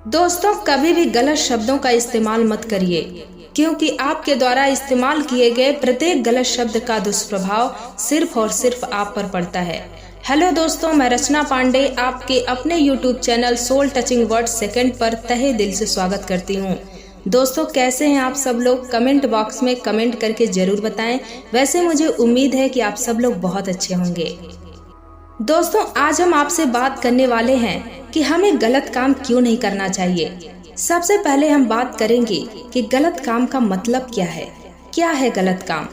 दोस्तों, कभी भी गलत शब्दों का इस्तेमाल मत करिए, क्योंकि आपके द्वारा इस्तेमाल किए गए प्रत्येक गलत शब्द का दुष्प्रभाव सिर्फ और सिर्फ आप पर पड़ता है। हेलो दोस्तों, मैं रचना पांडे आपके अपने YouTube channel soul touching word second पर तहे दिल से स्वागत करती हूँ। दोस्तों, कैसे हैं आप सब लोग? कमेंट बॉक्स में कमेंट करके जरूर बताएं। वैसे मुझे उम्मीद है कि आप सब लोग बहुत अच्छे होंगे। दोस्तों, आज हम आपसे बात करने वाले हैं कि हमें गलत काम क्यों नहीं करना चाहिए। सबसे पहले हम बात करेंगे कि गलत काम का मतलब क्या है गलत काम।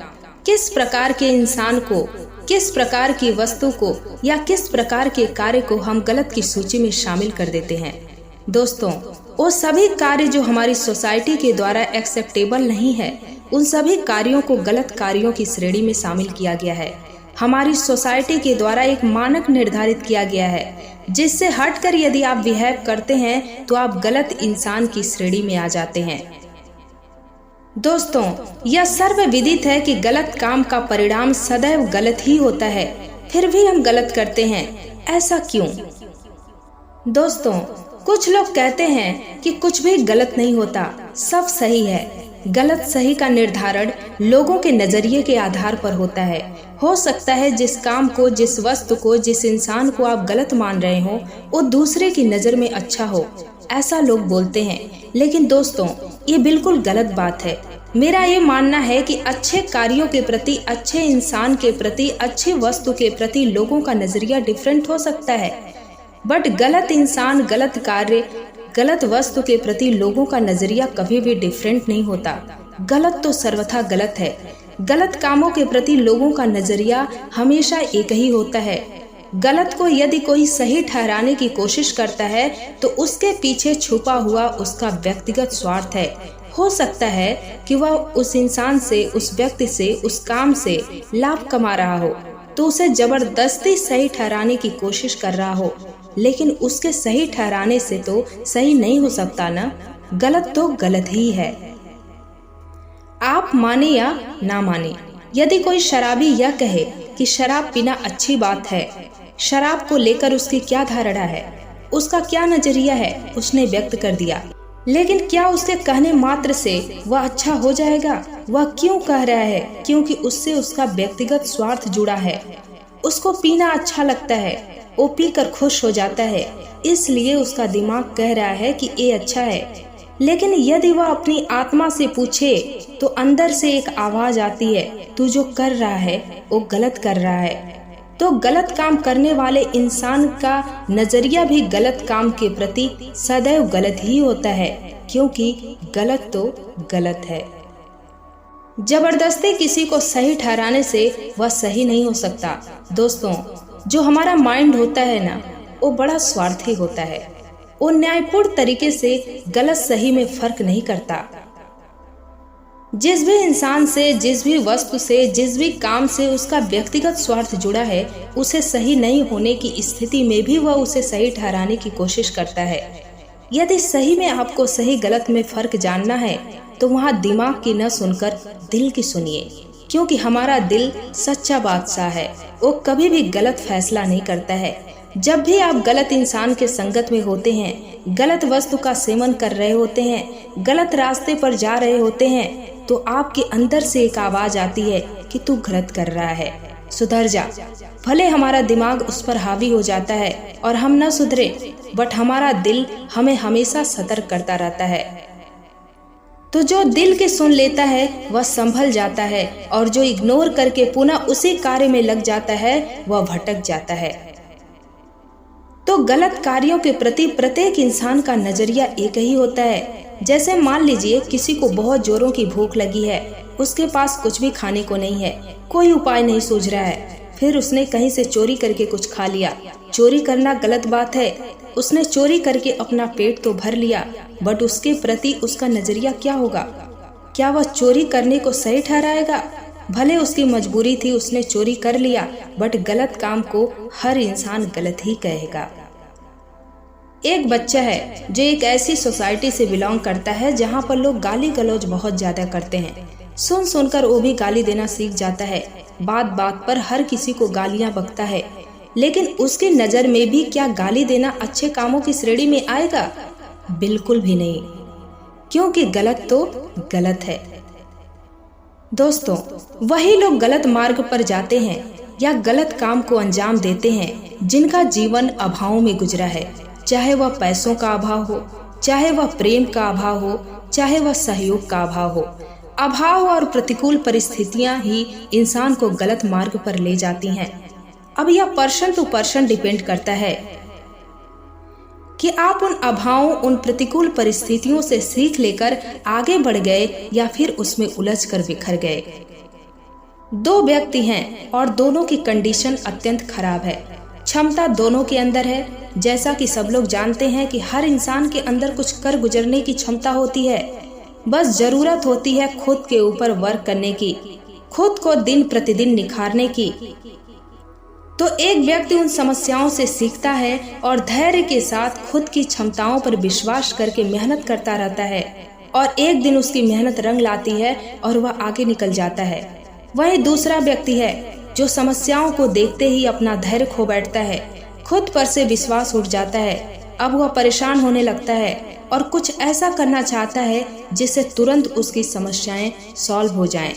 किस प्रकार के इंसान को, किस प्रकार की वस्तु को या किस प्रकार के कार्य को हम गलत की सूची में शामिल कर देते हैं। दोस्तों, वो सभी कार्य जो हमारी सोसाइटी के द्वारा एक्सेप्टेबल नहीं है, उन सभी कार्यों को गलत कार्यों की श्रेणी में शामिल किया गया है। हमारी सोसाइटी के द्वारा एक मानक निर्धारित किया गया है, जिससे हटकर यदि आप बिहेव करते हैं तो आप गलत इंसान की श्रेणी में आ जाते हैं। दोस्तों, यह सर्वविदित है कि गलत काम का परिणाम सदैव गलत ही होता है, फिर भी हम गलत करते हैं। ऐसा क्यों? दोस्तों, कुछ लोग कहते हैं कि कुछ भी गलत नहीं होता, सब सही है। गलत सही का निर्धारण लोगों के नजरिए के आधार पर होता है। हो सकता है जिस काम को, जिस वस्तु को, जिस इंसान को आप गलत मान रहे हो, वो दूसरे की नजर में अच्छा हो, ऐसा लोग बोलते हैं। लेकिन दोस्तों, ये बिल्कुल गलत बात है। मेरा ये मानना है कि अच्छे कार्यों के प्रति, अच्छे इंसान के प्रति, अच्छी वस्तु के प्रति लोगों का नजरिया डिफरेंट हो सकता है, बट गलत इंसान, गलत कार्य, गलत वस्तु के प्रति लोगों का नजरिया कभी भी डिफरेंट नहीं होता। गलत तो सर्वथा गलत है। गलत कामों के प्रति लोगों का नजरिया हमेशा एक ही होता है। गलत को यदि कोई सही ठहराने की कोशिश करता है तो उसके पीछे छुपा हुआ उसका व्यक्तिगत स्वार्थ है। हो सकता है कि वह उस इंसान से, उस व्यक्ति से, उस काम से लाभ कमा रहा हो, तो उसे जबरदस्ती सही ठहराने की कोशिश कर रहा हो, लेकिन उसके सही ठहराने से तो सही नहीं हो सकता ना। गलत तो गलत ही है। आप माने या ना माने, यदि कोई शराबी यह कहे कि शराब पीना अच्छी बात है, शराब को लेकर उसकी क्या धारणा है, उसका क्या नजरिया है, उसने व्यक्त कर दिया। लेकिन क्या उसके कहने मात्र से वह अच्छा हो जाएगा? वह क्यों कह रहा है? क्योंकि उससे उसका व्यक्तिगत स्वार्थ जुड़ा है। उसको पीना अच्छा लगता है, वो पीकर खुश हो जाता है, इसलिए उसका दिमाग कह रहा है कि ये अच्छा है। लेकिन यदि वह अपनी आत्मा से पूछे तो अंदर से एक आवाज आती है, तू जो कर रहा है वो गलत कर रहा है। तो गलत काम करने वाले इंसान का नजरिया भी गलत काम के प्रति सदैव गलत ही होता है, क्योंकि गलत तो गलत है। जबरदस्ती किसी को सही ठहराने से वह सही नहीं हो सकता। दोस्तों, जो हमारा माइंड होता है ना, वो बड़ा स्वार्थी होता है। वो न्यायपूर्ण तरीके से गलत सही में फर्क नहीं करता। जिस भी इंसान से, जिस भी वस्तु से, जिस भी काम से उसका व्यक्तिगत स्वार्थ जुड़ा है, उसे सही नहीं होने की स्थिति में भी वह उसे सही ठहराने की कोशिश करता है। यदि सही में आपको सही गलत में फर्क जानना है तो वहाँ दिमाग की न सुनकर दिल की सुनिए, क्योंकि हमारा दिल सच्चा बादशाह है। वो कभी भी गलत फैसला नहीं करता है। जब भी आप गलत इंसान के संगत में होते हैं, गलत वस्तु का सेवन कर रहे होते हैं, गलत रास्ते पर जा रहे होते हैं, तो आपके अंदर से एक आवाज आती है कि तू गलत कर रहा है, सुधर जा। भले हमारा दिमाग उस पर हावी हो जाता है और हम न सुधरे, बट हमारा दिल हमें हमेशा सतर्क करता रहता है। तो जो दिल के सुन लेता है वह संभल जाता है, और जो इग्नोर करके पुनः उसी कार्य में लग जाता है वह भटक जाता है। तो गलत कार्यों के प्रति प्रत्येक इंसान का नजरिया एक ही होता है। जैसे मान लीजिए किसी को बहुत जोरों की भूख लगी है, उसके पास कुछ भी खाने को नहीं है, कोई उपाय नहीं सूझ रहा है, फिर उसने कहीं से चोरी करके कुछ खा लिया। चोरी करना गलत बात है, उसने चोरी करके अपना पेट तो भर लिया, बट उसके प्रति उसका नजरिया क्या होगा? क्या वह चोरी करने को सही ठहराएगा? भले उसकी मजबूरी थी, उसने चोरी कर लिया, बट गलत काम को हर इंसान गलत ही कहेगा। एक बच्चा है जो एक ऐसी सोसाइटी से बिलोंग करता है जहाँ पर लोग गाली गलौज बहुत ज्यादा करते हैं। सुन सुनकर वो भी गाली देना सीख जाता है। बात बात पर हर किसी को गालियाँ बकता है। लेकिन उसकी नजर में भी क्या गाली देना अच्छे कामों की श्रेणी में आएगा? बिल्कुल भी नहीं, क्योंकि गलत तो गलत है। दोस्तों, वही लोग गलत मार्ग पर जाते हैं या गलत काम को अंजाम देते हैं जिनका जीवन अभाव में गुजरा है, चाहे वह पैसों का अभाव हो, चाहे वह प्रेम का अभाव हो, चाहे वह सहयोग का अभाव हो। अभाव और प्रतिकूल परिस्थितियां ही इंसान को गलत मार्ग पर ले जाती हैं। अब यह पर्सन टू पर्सन डिपेंड करता है कि आप उन अभावों, उन प्रतिकूल परिस्थितियों से सीख लेकर आगे बढ़ गए या फिर उसमें उलझ कर बिखर गए। दो व्यक्ति हैं और दोनों की कंडीशन अत्यंत खराब है। क्षमता दोनों के अंदर है। जैसा कि सब लोग जानते हैं कि हर इंसान के अंदर कुछ कर गुजरने की क्षमता होती है, बस जरूरत होती है खुद के ऊपर वर्क करने की, खुद को दिन प्रतिदिन निखारने की। तो एक व्यक्ति उन समस्याओं से सीखता है और धैर्य के साथ खुद की क्षमताओं पर विश्वास करके मेहनत करता रहता है और एक दिन उसकी मेहनत रंग लाती है और वह आगे निकल जाता है। वहीं दूसरा व्यक्ति है जो समस्याओं को देखते ही अपना धैर्य खो बैठता है, खुद पर से विश्वास उठ जाता है। अब वह परेशान होने लगता है और कुछ ऐसा करना चाहता है जिससे तुरंत उसकी समस्याएं सॉल्व हो जाएं।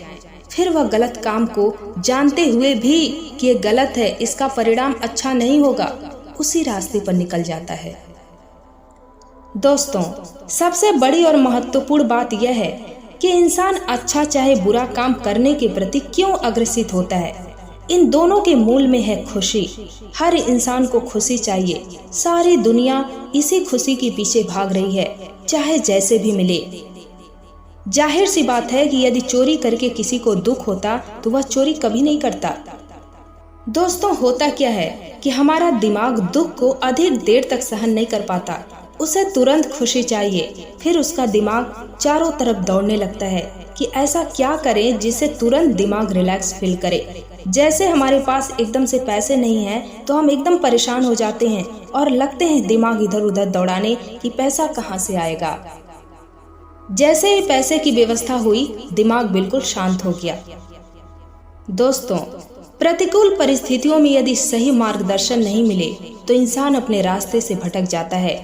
फिर वह गलत काम को जानते हुए भी कि ये गलत है, इसका परिणाम अच्छा नहीं होगा, उसी रास्ते पर निकल जाता है। दोस्तों, सबसे बड़ी और महत्वपूर्ण बात यह है कि इंसान अच्छा चाहे बुरा काम करने के प्रति क्यों अग्रसित होता है। इन दोनों के मूल में है खुशी। हर इंसान को खुशी चाहिए। सारी दुनिया इसी खुशी के पीछे भाग रही है, चाहे जैसे भी मिले। जाहिर सी बात है कि यदि चोरी करके किसी को दुख होता तो वह चोरी कभी नहीं करता। दोस्तों, होता क्या है कि हमारा दिमाग दुख को अधिक देर तक सहन नहीं कर पाता, उसे तुरंत खुशी चाहिए। फिर उसका दिमाग चारों तरफ दौड़ने लगता है कि ऐसा क्या करें जिससे तुरंत दिमाग रिलैक्स फील करे। जैसे हमारे पास एकदम से पैसे नहीं हैं तो हम एकदम परेशान हो जाते हैं और लगते हैं दिमाग इधर उधर दौड़ाने कि पैसा कहाँ से आएगा। जैसे ही पैसे की व्यवस्था हुई, दिमाग बिल्कुल शांत हो गया। दोस्तों, प्रतिकूल परिस्थितियों में यदि सही मार्गदर्शन नहीं मिले तो इंसान अपने रास्ते से भटक जाता है,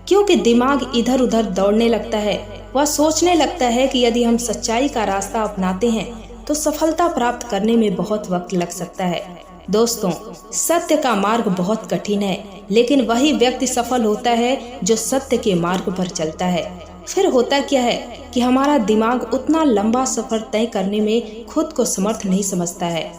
क्योंकि दिमाग इधर उधर दौड़ने लगता है। वह सोचने लगता है कि यदि हम सच्चाई का रास्ता अपनाते हैं तो सफलता प्राप्त करने में बहुत वक्त लग सकता है। दोस्तों, सत्य का मार्ग बहुत कठिन है, लेकिन वही व्यक्ति सफल होता है जो सत्य के मार्ग पर चलता है। फिर होता क्या है कि हमारा दिमाग उतना लंबा सफर तय करने में खुद को समर्थ नहीं समझता है।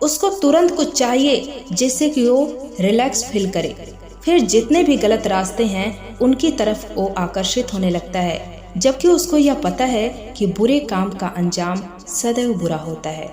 उसको तुरंत कुछ चाहिए जिससे कि वो रिलैक्स फील करे। फिर जितने भी गलत रास्ते हैं उनकी तरफ वो आकर्षित होने लगता है, जबकि उसको यह पता है कि बुरे काम का अंजाम सदैव बुरा होता है।